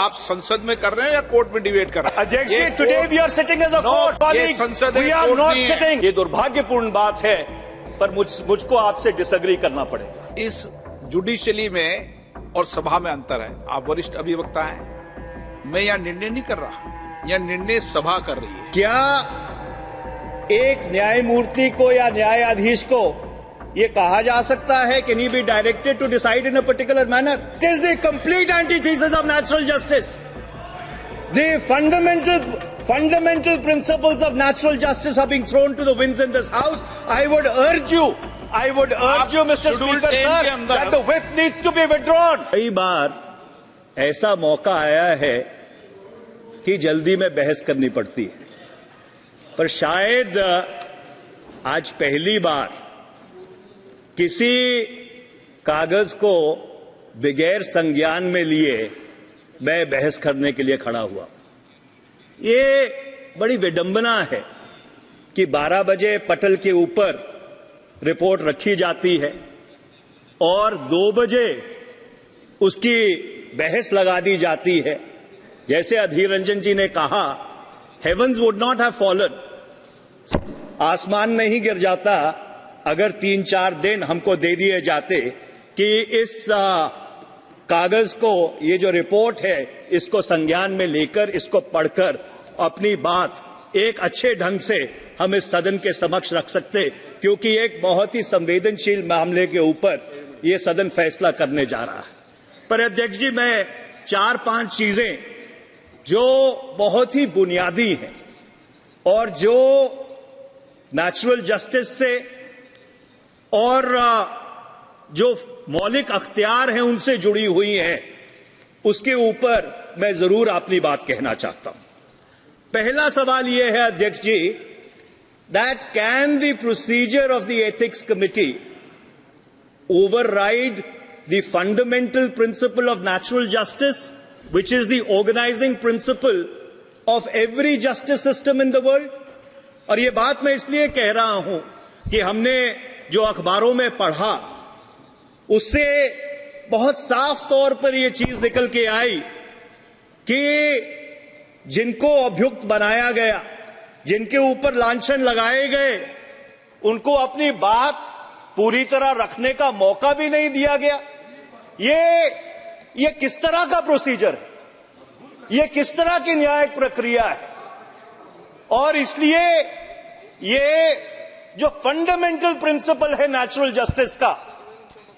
आप संसद में कर रहे हैं या कोर्ट में डिबेट कर रहे हैं? अध्यक्ष जी, today we are sitting as a court, ये संसद है, वी आर कोर्ट नॉट नहीं है। सिटिंग। ये दुर्भाग्यपूर्ण बात है, पर मुझको आपसे डिसएग्री करना पड़ेगा। इस जुडिशली में और सभा में अंतर है। आप वरिष्ठ अभिवक्ता हैं, मैं यहाँ निर्णय नहीं कर रहा, यहाँ निर्णय सभा कर रही है। क्या एक न्यायमूर्ति को या न्यायाधीश को ये कहा जा सकता है can he be directed to decide in a particular manner? It is the complete antithesis of natural justice. The fundamental principles of natural justice are being thrown to the winds in this house. I would urge you, Mr. Speaker, sir, that the whip needs to be withdrawn. कई बार ऐसा मौका आया है कि जल्दी में बहस करनी पड़ती है, पर शायद आज पहली बार किसी कागज को बगैर संज्ञान में लिए मैं बहस करने के लिए खड़ा हुआ। ये बड़ी विडंबना है कि 12 बजे पटल के ऊपर रिपोर्ट रखी जाती है और 2 बजे उसकी बहस लगा दी जाती है। जैसे अधीर रंजन जी ने कहा, heavens would not have fallen, आसमान नहीं गिर जाता अगर 3-4 दिन हमको दे दिए जाते कि इस कागज को, ये जो रिपोर्ट है, इसको संज्ञान में लेकर, इसको पढ़कर अपनी बात एक अच्छे ढंग से हम इस सदन के समक्ष रख सकते, क्योंकि एक बहुत ही संवेदनशील मामले के ऊपर ये सदन फैसला करने जा रहा है। पर अध्यक्ष जी, मैं 4-5 चीजें जो बहुत ही बुनियादी हैं और जो नेचुरल जस्टिस से और जो मौलिक अख्तियार हैं उनसे जुड़ी हुई हैं, उसके ऊपर मैं जरूर अपनी बात कहना चाहता हूं। पहला सवाल यह है अध्यक्ष जी, that can the procedure of the ethics committee override the fundamental principle of natural justice, which is the organizing principle of every justice system in the world? और ये बात मैं इसलिए कह रहा हूं कि हमने जो अखबारों में पढ़ा उससे बहुत साफ तौर पर यह चीज निकल के आई कि जिनको अभियुक्त बनाया गया, जिनके ऊपर लांछन लगाए गए, उनको अपनी बात पूरी तरह रखने का मौका भी नहीं दिया गया। ये किस तरह का प्रोसीजर है? ये किस तरह की न्यायिक प्रक्रिया है? और इसलिए ये जो फंडामेंटल प्रिंसिपल है नेचुरल जस्टिस का,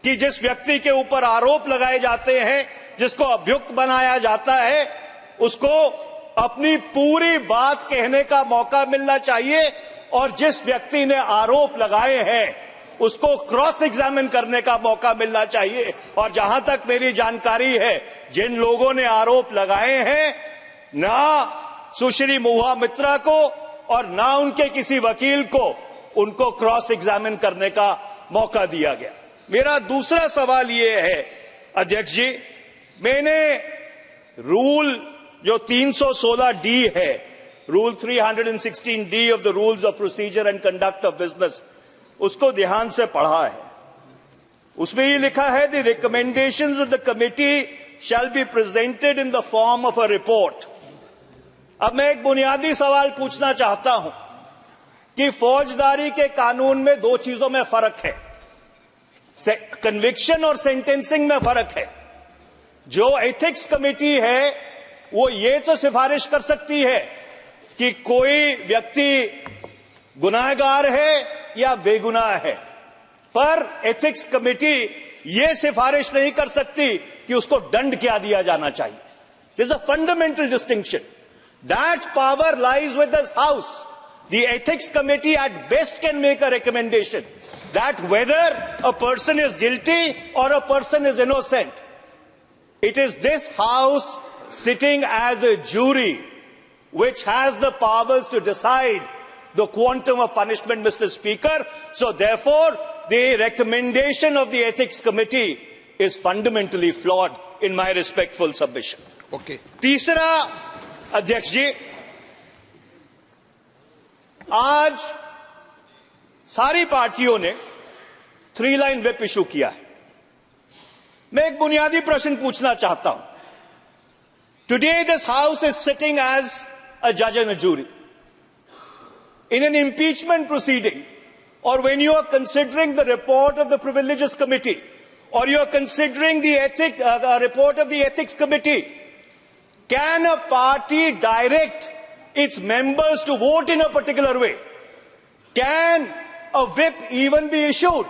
कि जिस व्यक्ति के ऊपर आरोप लगाए जाते हैं, जिसको अभियुक्त बनाया जाता है, उसको अपनी पूरी बात कहने का मौका मिलना चाहिए, और जिस व्यक्ति ने आरोप लगाए हैं उसको क्रॉस एग्जामिन करने का मौका मिलना चाहिए। और जहां तक मेरी जानकारी है, जिन लोगों ने आरोप लगाए हैं, ना सुश्री महुआ मित्रा को और ना उनके किसी वकील को उनको क्रॉस एग्जामिन करने का मौका दिया गया। मेरा दूसरा सवाल यह है अध्यक्ष जी, मैंने रूल जो 316D है, rule 316D of the rules of procedure and conduct of business, उसको ध्यान से पढ़ा है। उसमें ये लिखा है, the recommendations of the committee shall be presented in the form of a report. अब मैं एक बुनियादी सवाल पूछना चाहता हूं कि फौजदारी के कानून में 2 चीजों में फर्क है, कन्विक्शन और सेंटेंसिंग में फर्क है। जो एथिक्स कमेटी है वो ये तो सिफारिश कर सकती है कि कोई व्यक्ति गुनाहगार है या बेगुनाह है, पर एथिक्स कमेटी यह सिफारिश नहीं कर सकती कि उसको दंड क्या दिया जाना चाहिए। This is a fundamental distinction. That power lies with this house. The ethics committee at best can make a recommendation that whether a person is guilty or a person is innocent. It is this house sitting as a jury which has the powers to decide the quantum of punishment, Mr. Speaker. So therefore, the recommendation of the ethics committee is fundamentally flawed in my respectful submission. Okay. तीसरा अध्यक्ष जी, आज सारी पार्टियों ने 3 line whip issue किया है। मैं एक बुनियादी प्रश्न पूछना चाहता हूं Today, this House is sitting as a judge and a jury. In an impeachment proceeding, or when you are considering the report of the Privileges Committee, or you are considering the report of the Ethics Committee, can a party direct its members to vote in a particular way? Can a whip even be issued?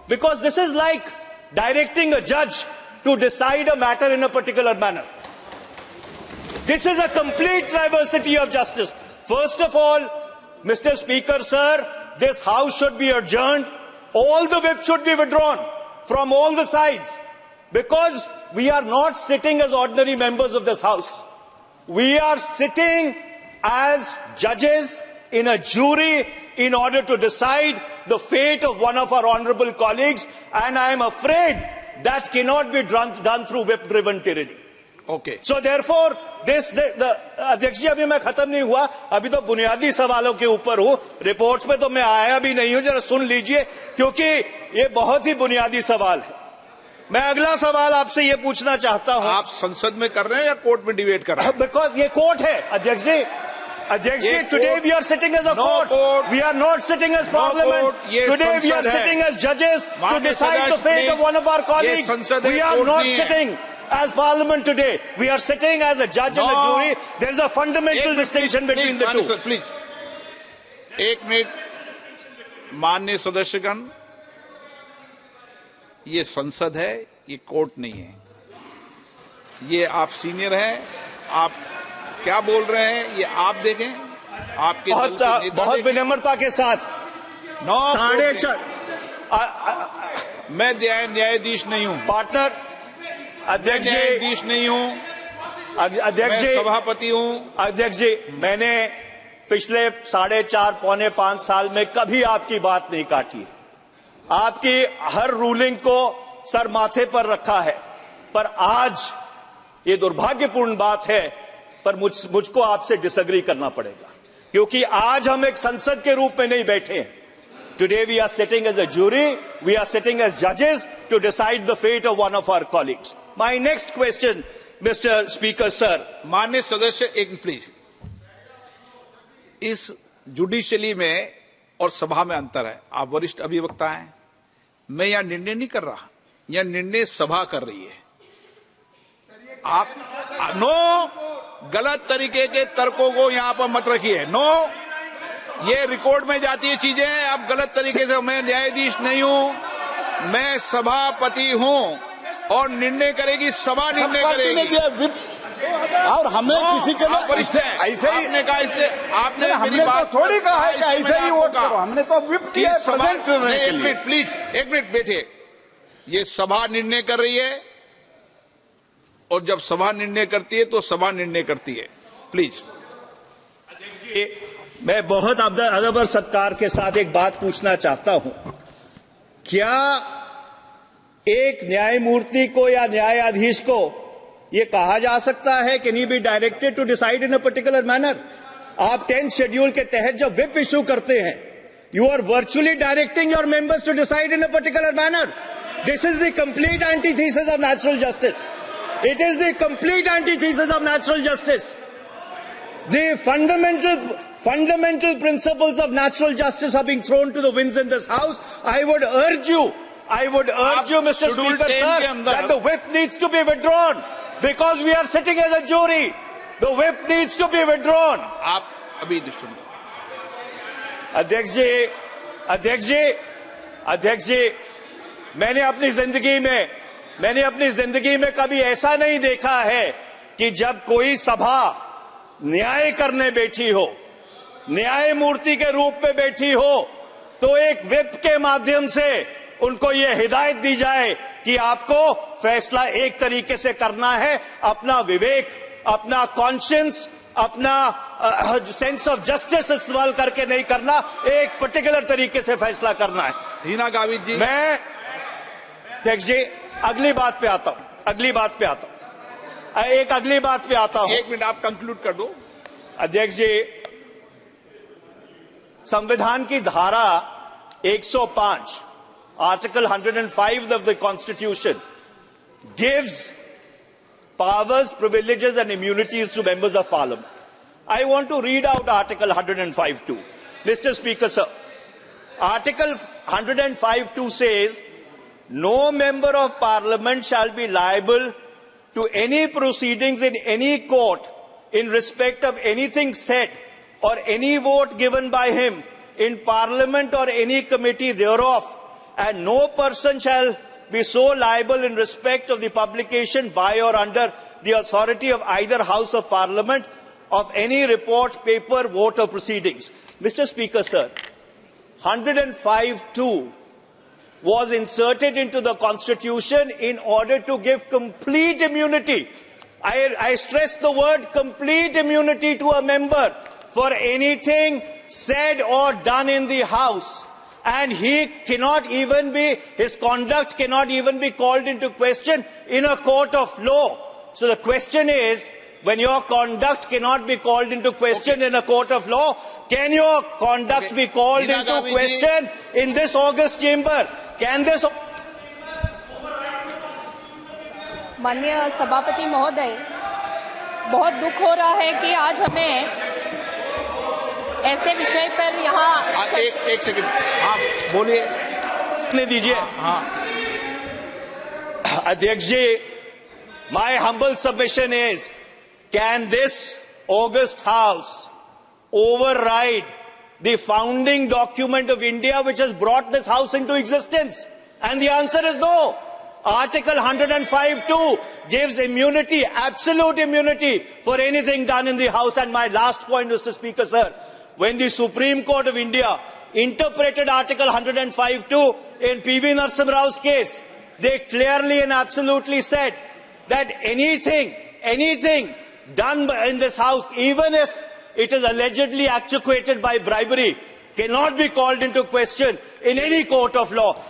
Because this is like directing a judge to decide a matter in a particular manner. This is a complete diversity of justice. First of all, Mr. Speaker, sir, this House should be adjourned. All the whips should be withdrawn from all the sides, because we are not sitting as ordinary members of this House. We are sitting as judges in a jury in order to decide the fate of one of our honorable colleagues, and I am afraid that cannot be done through whip-driven tyranny. Okay. So therefore, अध्यक्ष जी, अभी मैं खत्म नहीं हुआ, अभी तो बुनियादी सवालों के ऊपर हूँ, रिपोर्ट्स पे तो मैं आया भी नहीं हूँ, जरा सुन लीजिए, क्योंकि ये बहुत ही बुनियादी सवाल है। मैं अगला सवाल आपसे ये पूछना चाहता हूँ। आप संसद में कर रहे हैं या कोर्ट में डिबेट कर रहे हैं? बिकॉज ये कोर्ट है, अध्यक्ष जी। अध्यक्ष जी, today we are sitting as a court, we are not sitting as parliament. Today we are sitting as जजेस to decide the fate of one of our colleagues. We are not sitting as parliament today. We are sitting as a judge and a jury. There is a fundamental distinction between the two. Sir, please. एक minute, माननीय सदस्यगण, ये संसद है, ये court नहीं है। ये आप सीनियर हैं, आप क्या बोल रहे हैं ये आप देखें। आपके बहुत विनम्रता के साथ 4:30 मैं न्यायाधीश नहीं हूं पार्टनर। अध्यक्ष जी, न्यायाधीश नहीं हूं, अध्यक्ष जी, सभापति हूं। अध्यक्ष जी, मैंने पिछले 4.5 पौने 5 साल में कभी आपकी बात नहीं काटी। आपकी हर रूलिंग को सर माथे पर रखा है, पर आज ये दुर्भाग्यपूर्ण बात है, पर मुझको आपसे डिसएग्री करना पड़ेगा, क्योंकि आज हम एक संसद के रूप में नहीं बैठे हैं। Today we are sitting as a jury, we are sitting as judges to decide the fate of one of our colleagues. My next question, Mr. Speaker, sir. माननीय सदस्य, एक प्लीज। इस जुडिशली में और सभा में अंतर है। आप वरिष्ठ अभिवक्ता हैं, मैं यहां निर्णय नहीं कर रहा, यह निर्णय सभा कर रही है। आप गलत तरीके के तर्कों को यहां पर मत रखिए। ये रिकॉर्ड में जाती है चीजें, आप गलत तरीके से। मैं न्यायाधीश नहीं हूं, मैं सभापति हूं और निर्णय करेगी सभा, निर्णय करेगी। और हमने किसी के लिए ऐसे ही आपने कहा, इसलिए आपने मेरी बात तो थोड़ी कहा है कि ऐसे ही वोट करो, हमने तो विप किया है प्रेजेंट करने के लिए। एक मिनट प्लीज, एक मिनट बैठिए। ये सभा निर्णय कर रही है, और जब सभा निर्णय करती है तो सभा निर्णय करती है। प्लीज। मैं बहुत अदब और सत्कार के साथ एक बात पूछना चाहता हूं। क्या एक न्यायमूर्ति को या न्यायाधीश को यह कहा जा सकता है कि नहीं be directed to decide in a particular manner? आप 10th शेड्यूल के तहत जब व्हिप इशू करते हैं, you are virtually directing your members to decide in a particular manner. This is the complete antithesis of natural justice. It is the complete antithesis of natural justice. The fundamental principles of natural justice are being thrown to the winds in this House. I would urge you, Mr. Speaker, sir, that the whip needs to be withdrawn, because we are sitting as a jury. The whip needs to be withdrawn. आप अभी disturb. अध्यक्ष जी, मैंने अपनी जिंदगी में कभी ऐसा नहीं देखा है कि जब कोई सभा न्याय करने बैठी हो, न्यायमूर्ति के रूप में बैठी हो, तो एक व्हिप के माध्यम से उनको यह हिदायत दी जाए कि आपको फैसला एक तरीके से करना है, अपना विवेक, अपना कॉन्शियंस, अपना सेंस ऑफ जस्टिस इस्तेमाल करके नहीं करना, एक पर्टिकुलर तरीके से फैसला करना है। हीना गावित जी, मैं अध्यक्ष जी अगली बात पे आता हूं। एक मिनट, आप कंक्लूड कर दो। अध्यक्ष जी, संविधान की धारा 105, article 105 of the Constitution gives powers, privileges and immunities to members of parliament. I want to read out Article 105(2). Mr. Speaker, sir, Article 105(2) says, no member of parliament shall be liable to any proceedings in any court in respect of anything said or any vote given by him in parliament or any committee thereof, and no person shall be so liable in respect of the publication by or under the authority of either House of Parliament of any report, paper, vote or proceedings. Mr. Speaker, sir, 105(2) was inserted into the Constitution in order to give complete immunity. I stress the word complete immunity to a member for anything said or done in the House. And his conduct cannot even be called into question in a court of law. So the question is, when your conduct cannot be called into question in a court of law, can your conduct be called into question in this august chamber? Can this... माननीय सभापति महोदय, बहुत दुख हो रहा है कि आज हमें ऐसे विषय पर यहाँ एक सेकंड, आप बोलिए। दीजिए। अध्यक्ष जी, my humble submission is, can this august house override the founding document of India which has brought this house into existence? And the answer is no. Article 105(2) gives immunity, absolute immunity for anything done in the House. And my last point, Mr. Speaker, sir, when the Supreme Court of India interpreted Article 105(2) in P.V. Narasimha Rao's case, they clearly and absolutely said that anything done in this House, even if it is allegedly actuated by bribery, cannot be called into question in any court of law.